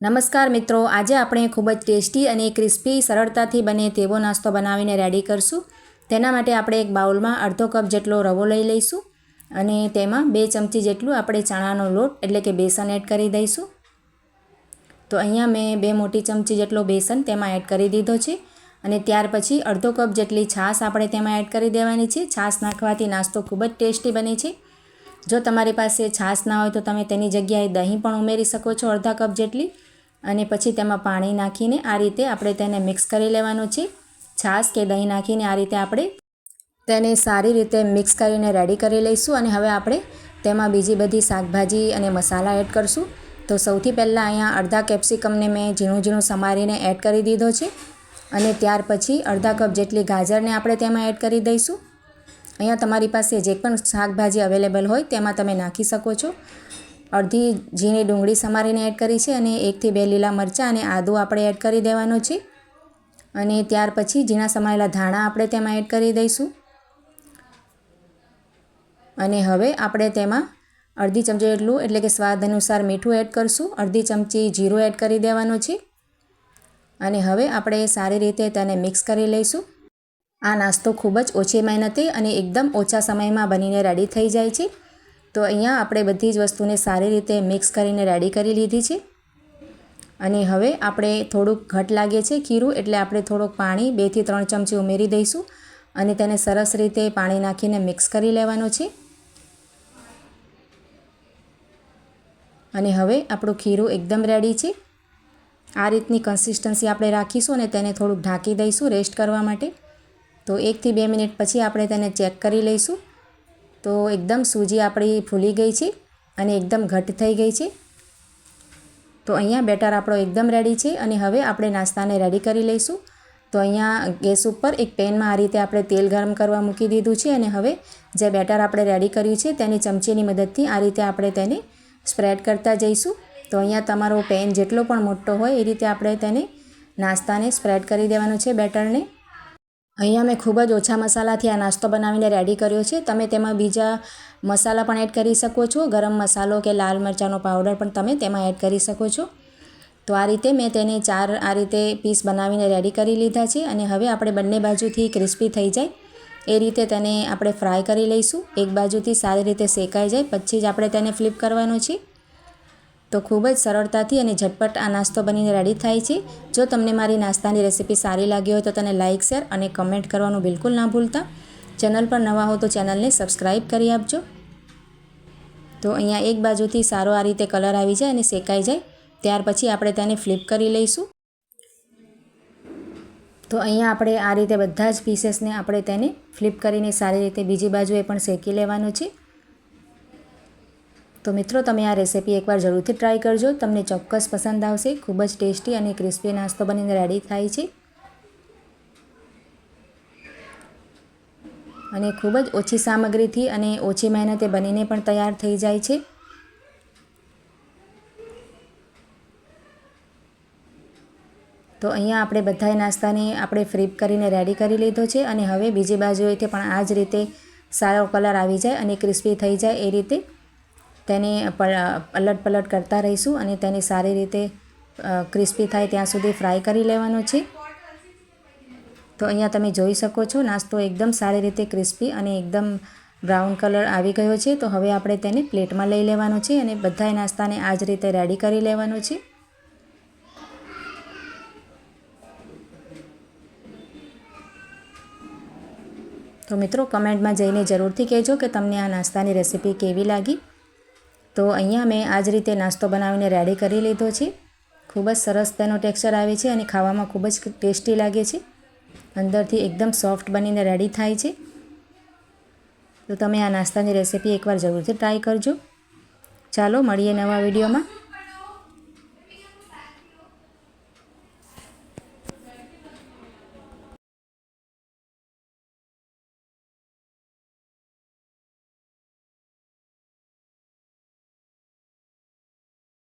નમસ્કાર મિત્રો, આજે આપણે ખૂબ જ ટેસ્ટી અને ક્રિસ્પી સરળતાથી બને તેવો નાસ્તો બનાવીને રેડી કરશું। તેના માટે આપણે એક બાઉલમાં અડધો કપ જેટલો રવો લઈ લઈશું અને તેમાં 2 ચમચી જેટલું આપણે ચણાનો લોટ એટલે કે બેસન એડ કરી દઈશું। તો અહીંયા મેં 2 મોટી ચમચી જેટલો બેસન તેમાં એડ કરી દીધો છે અને ત્યાર પછી અડધો કપ જેટલી છાશ આપણે તેમાં એડ કરી દેવાની છે। છાશ નાખવાથી નાસ્તો ખૂબ જ ટેસ્ટી બને છે। જો તમારી પાસે છાશ ના હોય તો તમે તેની જગ્યાએ દહીં પણ ઉમેરી શકો છો, અડધા કપ જેટલી। અને પછી તેમાં પાણી નાખીને આ રીતે આપણે તેને મિક્સ કરી લેવાનું છે। છાશ કે દહીં નાખીને આ રીતે આપણે તેને સારી રીતે મિક્સ કરીને રેડી કરી લઈશું। અને હવે આપણે તેમાં બીજી બધી શાકભાજી અને મસાલા એડ કરશું। તો સૌથી પહેલાં અહીંયા અડધા કેપ્સિકમને મેં ઝીણું ઝીણું સમારીને એડ કરી દીધો છે અને ત્યાર પછી અડધા કપ જેટલી ગાજરને આપણે તેમાં એડ કરી દઈશું। અહીંયા તમારી પાસે જે પણ શાકભાજી અવેલેબલ હોય તેમાં તમે નાખી શકો છો। અડધી ઝીણી ડુંગળી સમારીને એડ કરી છે અને 1 થી 2 લીલા મરચાં અને આદું આપણે એડ કરી દેવાનું છે અને ત્યાર પછી ઝીણા સમારેલા ધાણા આપણે તેમાં એડ કરી દઈશું। અને હવે આપણે તેમાં અડધી ચમચી જેટલું એટલે કે સ્વાદ અનુસાર મીઠું એડ કરશું। અડધી ચમચી જીરું એડ કરી દેવાનું છે અને હવે આપણે સારી રીતે તેને મિક્સ કરી લઈશું। આ નાસ્તો ખૂબ જ ઓછી મહેનતે અને એકદમ ઓછા સમયમાં બનીને રેડી થઈ જાય છે। તો અહીંયા આપણે બધી જ વસ્તુને સારી રીતે મિક્સ કરીને રેડી કરી લીધી છે અને હવે આપણે થોડુંક ઘટ લાગે છે ખીરું એટલે આપણે થોડુંક પાણી 2 થી 3 ચમચી ઉમેરી દઈશું અને તેને સરસ રીતે પાણી નાખીને મિક્સ કરી લેવાનું છે। અને હવે આપણું ખીરું એકદમ રેડી છે। આ રીતની કન્સિસ્ટન્સી આપણે રાખીશું અને તેને થોડુંક ઢાંકી દઈશું રેસ્ટ કરવા માટે। તો 1 થી 2 મિનિટ પછી આપણે તેને ચેક કરી લઈશું। તો એકદમ સૂજી આપણી ફૂલી ગઈ છે અને એકદમ ઘટ થઈ ગઈ છે। તો અહીંયા બેટર આપણો એકદમ રેડી છે અને હવે આપણે નાસ્તાને રેડી કરી લઈશું। તો અહીંયા ગેસ ઉપર એક પેનમાં આ રીતે આપણે તેલ ગરમ કરવા મૂકી દીધું છે અને હવે જે બેટર આપણે રેડી કર્યું છે તેની ચમચીની મદદથી આ રીતે આપણે તેને સ્પ્રેડ કરતા જઈશું। તો અહીંયા તમારો પેન જેટલો પણ મોટો હોય એ રીતે આપણે તેને નાસ્તાને સ્પ્રેડ કરી દેવાનું છે બેટરને। અહીંયા મેં ખૂબ જ ઓછા મસાલાથી આ નાસ્તો બનાવીને રેડી કર્યો છે। તમે તેમાં બીજા મસાલા પણ એડ કરી શકો છો, ગરમ મસાલો કે લાલ મરચાંનો પાવડર પણ તમે તેમાં એડ કરી શકો છો। તો આ રીતે મેં તેને 4 આ રીતે પીસ બનાવીને રેડી કરી લીધા છે અને હવે આપણે બંને બાજુથી ક્રિસ્પી થઈ જાય એ રીતે તેને આપણે ફ્રાય કરી લઈશું। એક બાજુથી સારી રીતે શેકાઈ જાય પછી જ આપણે તેને ફ્લિપ કરવાનું છે। તો ખૂબ જ સરળતાથી અને ઝટપટ આ નાસ્તો બનીને રેડી થાય છે। જો તમને મારી નાસ્તાની રેસીપી સારી લાગી હોય તો તેને લાઇક, શેર અને કમેન્ટ કરવાનું બિલકુલ ના ભૂલતા। ચેનલ પર નવા હો તો ચેનલને સબસ્ક્રાઈબ કરી આપજો। તો અહીંયા એક બાજુથી સારો આ રીતે કલર આવી જાય અને શેકાઈ જાય ત્યાર પછી આપણે તેને ફ્લિપ કરી લઈશું। તો અહીંયા આપણે આ રીતે બધા જ પીસેસને આપણે તેને ફ્લિપ કરીને સારી રીતે બીજી બાજુએ પણ શેકી લેવાનું છે। તો મિત્રો તમે આ રેસીપી એકવાર જરૂરથી ટ્રાય કરજો, તમને ચોક્કસ પસંદ આવશે। ખૂબ જ ટેસ્ટી અને ક્રિસ્પી નાસ્તો બનીને રેડી થાય છે અને ખૂબ જ ઓછી સામગ્રીથી અને ઓછી મહેનતે બનીને પણ તૈયાર થઈ જાય છે। તો અહીંયા આપણે બધાય નાસ્તાને આપણે ફ્લિપ કરીને રેડી કરી લીધો છે અને હવે બીજી બાજુએથી પણ આ જ રીતે સારો કલર આવી જાય અને ક્રિસ્પી થઈ જાય એ રીતે તેને પલટ પલટ કરતા રહીશું અને તેને સારી રીતે ક્રિસ્પી થાય ત્યાં સુધી ફ્રાય કરી લેવાનું છે। તો અહીંયા તમે જોઈ શકો છો નાસ્તો એકદમ સારી રીતે ક્રિસ્પી અને એકદમ બ્રાઉન કલર આવી ગયો છે। તો હવે આપણે તેને પ્લેટમાં લઈ લેવાનું છે અને બધાય નાસ્તાને આ જ રીતે રેડી કરી લેવાનું છે। તો મિત્રો કમેન્ટમાં જઈને જરૂરથી કહેજો કે તમને આ નાસ્તાની રેસીપી કેવી લાગી। તો અહીંયા મેં આ જ રીતે નાસ્તો બનાવીને રેડી કરી લીધો છે। ખૂબ જ સરસ તેનો ટેક્સચર આવે છે અને ખાવામાં ખૂબ જ ટેસ્ટી લાગે છે, અંદરથી એકદમ સોફ્ટ બનીને રેડી થાય છે। તો તમે આ નાસ્તાની રેસીપી એકવાર જરૂરથી ટ્રાય કરજો। ચાલો મળીએ નવા વિડીયોમાં।